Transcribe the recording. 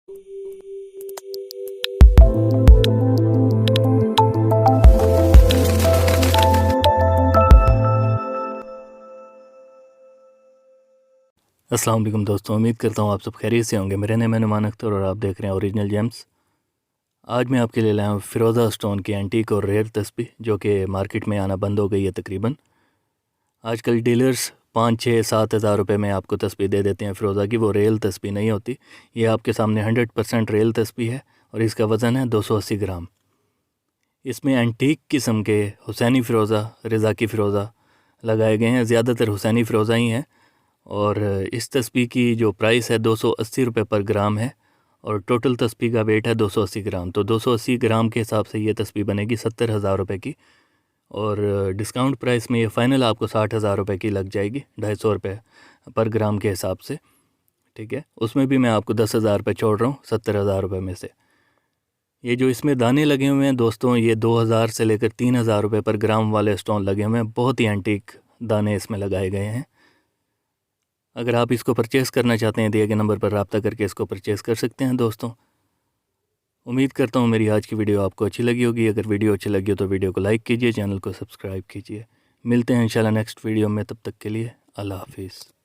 अस्सलाम वालेकुम दोस्तों, उम्मीद करता हूँ आप सब खैरियत से होंगे। मेरा नाम है नुमान अख्तर और आप देख रहे हैं ओरिजिनल जेम्स। आज मैं आपके लिए लाया हूँ फ़िरोज़ा स्टोन की एंटीक और रेयर तस्बीह जो कि मार्केट में आना बंद हो गई है तकरीबन। आजकल डीलर्स 5-6-7 हज़ार रुपये में आपको तस्बीह दे देते हैं फ़िरोज़ा की। वो रियल तस्बीह नहीं होती। ये आपके सामने 100% रियल तस्बीह है और इसका वज़न है 280 ग्राम। इसमें एंटीक किस्म के हुसैनी फ़िरोज़ा, रज़ाकी फ़िरोज़ा लगाए गए हैं। ज़्यादातर हुसैनी फ़िरोज़ा ही हैं और इस तस्बीह की जो प्राइस है 280 रुपये पर ग्राम है और टोटल तस्बीह का वेट है 280 ग्राम। तो 280 ग्राम के हिसाब से ये तस्बीह बनेगी 70,000 रुपये की और डिस्काउंट प्राइस में ये फ़ाइनल आपको 60,000 रुपये की लग जाएगी, 250 रुपये पर ग्राम के हिसाब से। ठीक है, उसमें भी मैं आपको 10,000 रुपये छोड़ रहा हूँ 70,000 रुपये में से। ये जो इसमें दाने लगे हुए हैं दोस्तों, ये 2,000 से लेकर 3,000 रुपये पर ग्राम वाले स्टोन लगे हुए हैं। बहुत ही एंटीक दाने इसमें लगाए गए हैं। अगर आप इसको परचेज़ करना चाहते हैं दिए गए नंबर पर रब्ता करके इसको परचेज़ कर सकते हैं दोस्तों। उम्मीद करता हूँ मेरी आज की वीडियो आपको अच्छी लगी होगी। अगर वीडियो अच्छी लगी हो तो वीडियो को लाइक कीजिए, चैनल को सब्सक्राइब कीजिए। मिलते हैं इंशाल्लाह नेक्स्ट वीडियो में, तब तक के लिए अल्लाह हाफिज़।